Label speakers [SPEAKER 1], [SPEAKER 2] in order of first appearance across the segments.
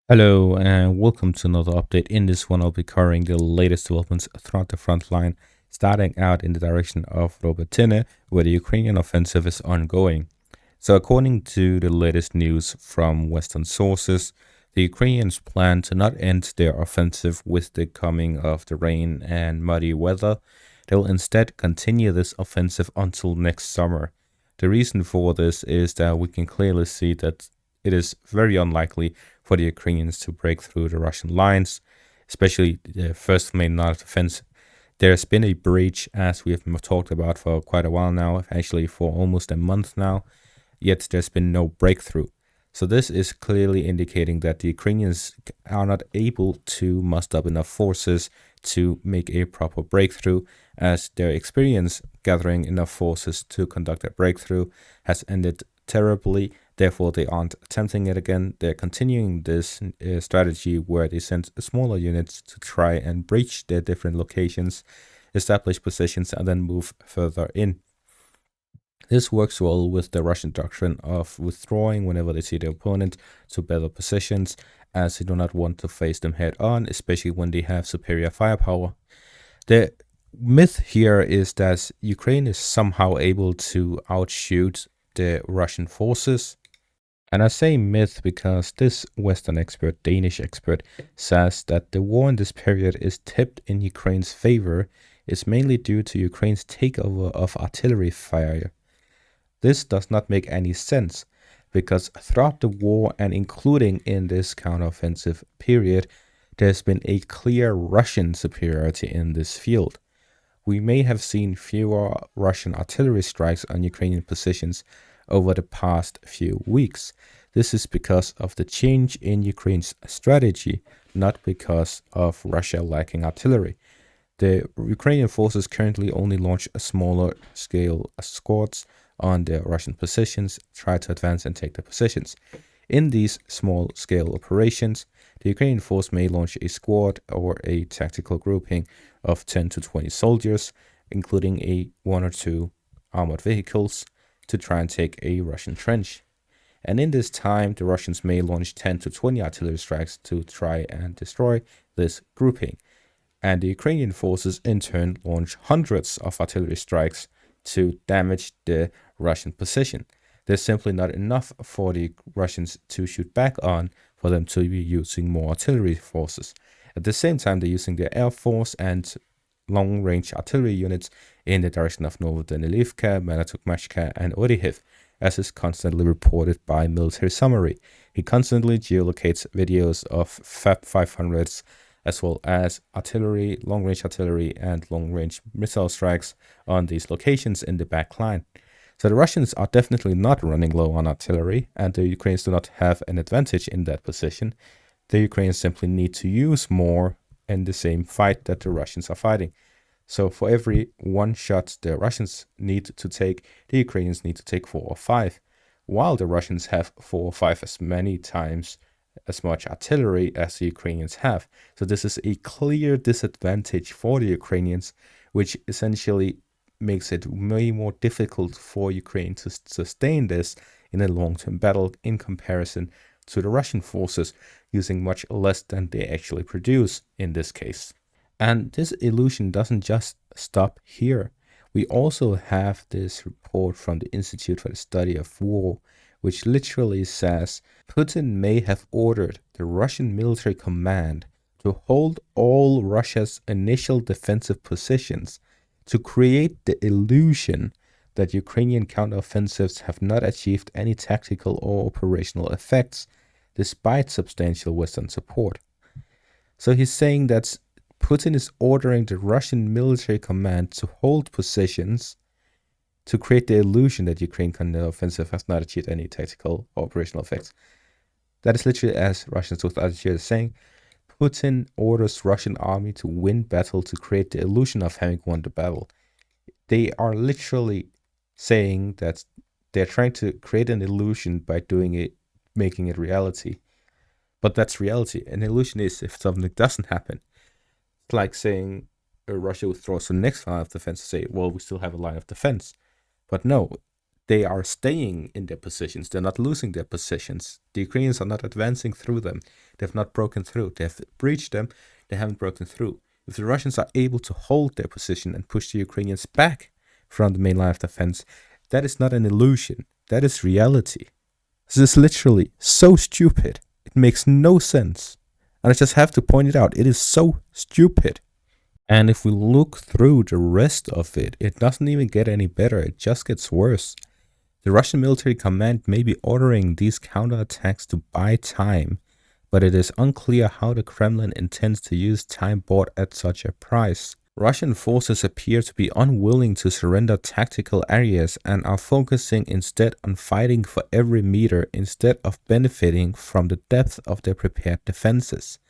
[SPEAKER 1] Hello and welcome to another update. In this one, I'll be covering the latest developments throughout the front line, starting out in the direction of Robotyne, where the Ukrainian offensive is ongoing. So, according to the latest news from Western sources, the Ukrainians plan to not end their offensive with the coming of the rain and muddy weather. They'll instead continue this offensive until next summer. The reason for this is that we can clearly see that it is very unlikely for the Ukrainians to break through the Russian lines, especially the first main line of defense. There's been a breach, as we have talked about for quite a while now, actually for almost a month now, yet there's been no breakthrough. So this is clearly indicating that the Ukrainians are not able to muster up enough forces to make a proper breakthrough, as their experience gathering enough forces to conduct a breakthrough has ended terribly. Therefore, they aren't attempting it again. They're continuing this strategy where they send smaller units to try and breach their different locations, establish positions, and then move further in. This works well with the Russian doctrine of withdrawing whenever they see their opponent to better positions, as they do not want to face them head on, especially when they have superior firepower. The myth here is that Ukraine is somehow able to outshoot the Russian forces. And I say myth because this Western expert, Danish expert, says that the war in this period is tipped in Ukraine's favor is mainly due to Ukraine's takeover of artillery fire. This does not make any sense because throughout the war and including in this counteroffensive period, there's been a clear Russian superiority in this field. We may have seen fewer Russian artillery strikes on Ukrainian positions over the past few weeks. This is because of the change in Ukraine's strategy, not because of Russia lacking artillery. The Ukrainian forces currently only launch a smaller scale squads on their Russian positions, try to advance and take the positions. In these small scale operations, the Ukrainian force may launch a squad or a tactical grouping of 10 to 20 soldiers, including a one or two armored vehicles, to try and take a Russian trench. And in this time, the Russians may launch 10 to 20 artillery strikes to try and destroy this grouping. And the Ukrainian forces in turn launch hundreds of artillery strikes to damage the Russian position. There's simply not enough for the Russians to shoot back on for them to be using more artillery forces. At the same time, they're using their air force and long-range artillery units in the direction of Novodanilivka, Manatukmashka, and Oryhiv, as is constantly reported by Military Summary. He constantly geolocates videos of FAB 500s as well as artillery, long-range artillery, and long-range missile strikes on these locations in the back line. So the Russians are definitely not running low on artillery, and the Ukrainians do not have an advantage in that position. The Ukrainians simply need to use more in the same fight that the Russians are fighting. So for every one shot the Russians need to take, the Ukrainians need to take 4 or 5, while the Russians have 4 or 5 as many times as much artillery as the Ukrainians have. So this is a clear disadvantage for the Ukrainians, which essentially makes it way more difficult for Ukraine to sustain this in a long-term battle in comparison to the Russian forces using much less than they actually produce in this case. And this illusion doesn't just stop here. We also have this report from the Institute for the Study of War, which literally says Putin may have ordered the Russian military command to hold all Russia's initial defensive positions to create the illusion that Ukrainian counteroffensives have not achieved any tactical or operational effects, despite substantial Western support. So he's saying that Putin is ordering the Russian military command to hold positions to create the illusion that Ukraine counteroffensive has not achieved any tactical or operational effects. That is literally as Russian strategy is saying. Putin orders Russian army to win battle to create the illusion of having won the battle. They are literally saying that they're trying to create an illusion by doing it, making it reality. But that's reality. An illusion is if something doesn't happen. It's like saying Russia withdraws the next line of defense and say, well, we still have a line of defense. But no, They are staying in their positions. They're not losing their positions. The Ukrainians are not advancing through them. They've not broken through. They've breached them. They haven't broken through. If the Russians are able to hold their position and push the Ukrainians back from the main line of defense, that is not an illusion. That is reality. This is literally so stupid. It makes no sense. And I just have to point it out. It is so stupid. And if we look through the rest of it, it doesn't even get any better. It just gets worse. The Russian military command may be ordering these counterattacks to buy time, but it is unclear how the Kremlin intends to use time bought at such a price. Russian forces appear to be unwilling to surrender tactical areas and are focusing instead on fighting for every meter instead of benefiting from the depth of their prepared defenses.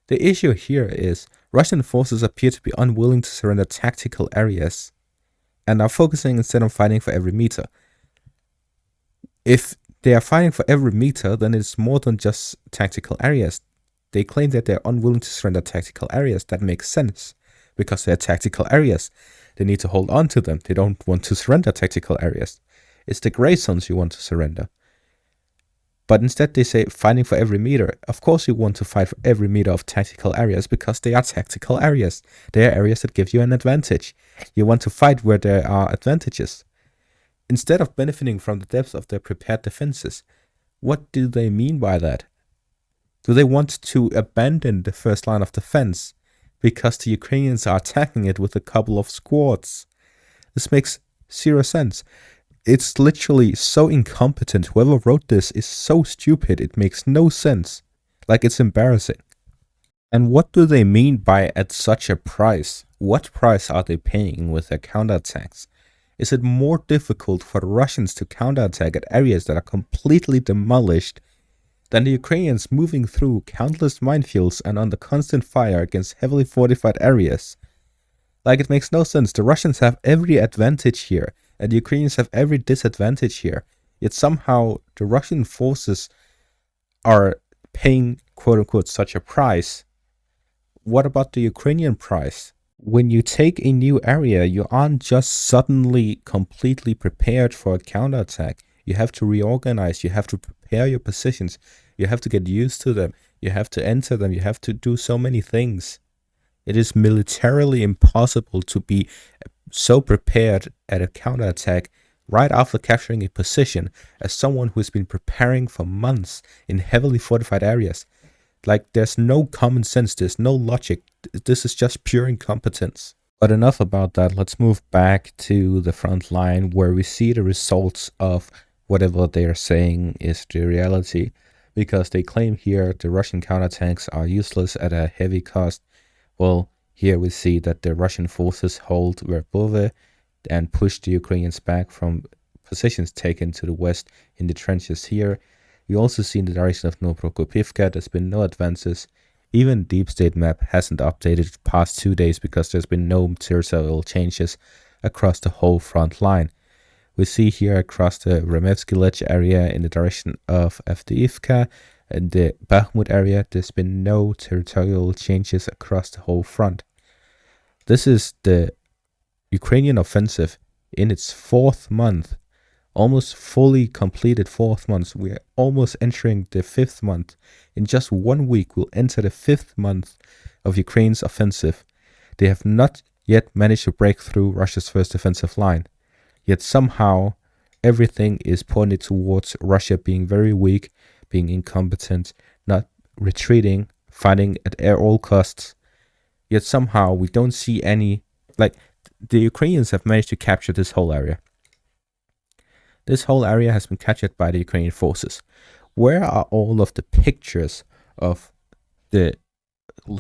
[SPEAKER 1] The issue here is Russian forces appear to be unwilling to surrender tactical areas and are focusing instead on fighting for every meter. If they are fighting for every meter, then it's more than just tactical areas. They claim that they're unwilling to surrender tactical areas. That makes sense because they're tactical areas. They need to hold on to them. They don't want to surrender tactical areas. It's the gray zones you want to surrender. But instead they say fighting for every meter. Of course you want to fight for every meter of tactical areas because they are tactical areas. They are areas that give you an advantage. You want to fight where there are advantages. Instead of benefiting from the depth of their prepared defenses, what do they mean by that? Do they want to abandon the first line of defense because the Ukrainians are attacking it with a couple of squads? This makes zero sense. It's literally so incompetent. Whoever wrote this is so stupid. It makes no sense. Like, it's embarrassing. And what do they mean by at such a price? What price are they paying with their counterattacks? Is it more difficult for the Russians to counterattack at areas that are completely demolished than the Ukrainians moving through countless minefields and under constant fire against heavily fortified areas? Like, it makes no sense. The Russians have every advantage here, and the Ukrainians have every disadvantage here. Yet somehow the Russian forces are paying, quote-unquote, such a price. What about the Ukrainian price? When you take a new area, you aren't just suddenly completely prepared for a counterattack. You have to reorganize. You have to prepare your positions. You have to get used to them. You have to enter them. You have to do so many things. It is militarily impossible to be so prepared at a counterattack right after capturing a position as someone who has been preparing for months in heavily fortified areas. Like, there's no common sense, there's no logic. This is just pure incompetence. But enough about that. Let's move back to the front line where we see the results of whatever they are saying is the reality. Because they claim here the Russian counterattacks are useless at a heavy cost. Well, here we see that the Russian forces hold Verbove and push the Ukrainians back from positions taken to the west in the trenches here. We also see in the direction of Novoprokopivka there's been no advances. Even Deep State Map hasn't updated the past 2 days because there's been no territorial changes across the whole front line. We see here across the Remevsky Lech area in the direction of Avdiivka and the Bakhmut area, there's been no territorial changes across the whole front. This is the Ukrainian offensive in its 4th month. Almost fully completed 4th month. We are almost entering the 5th month. In just 1 week, we'll enter the 5th month of Ukraine's offensive. They have not yet managed to break through Russia's first defensive line. Yet somehow, everything is pointed towards Russia being very weak, being incompetent, not retreating, fighting at all costs. Yet somehow, we don't see any... Like, the Ukrainians have managed to capture this whole area. This whole area has been captured by the Ukrainian forces. Where are all of the pictures of the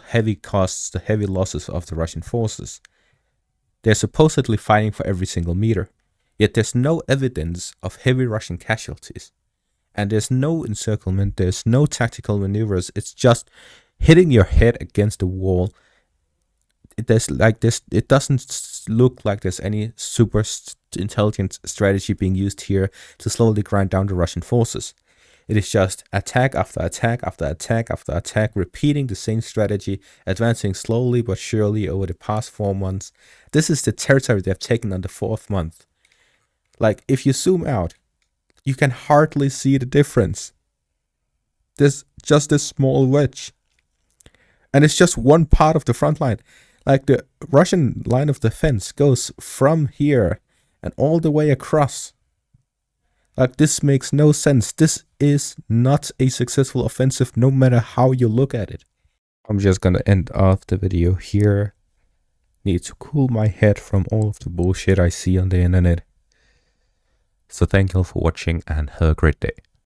[SPEAKER 1] heavy costs, the heavy losses of the Russian forces? They're supposedly fighting for every single meter. Yet there's no evidence of heavy Russian casualties. And there's no encirclement, there's no tactical maneuvers. It's just hitting your head against the wall. It doesn't look like there's any super intelligent strategy being used here to slowly grind down the Russian forces. It is just attack after attack after attack after attack, repeating the same strategy, advancing slowly but surely over the past 4 months. This is the territory they have taken on the 4th month. Like, if you zoom out, you can hardly see the difference. There's just this small wedge. And it's just one part of the front line. Like, the Russian line of defense goes from here and all the way across. Like, this makes no sense. This is not a successful offensive, no matter how you look at it. I'm just gonna end off the video here. Need to cool my head from all of the bullshit I see on the internet. So thank you all for watching and have a great day.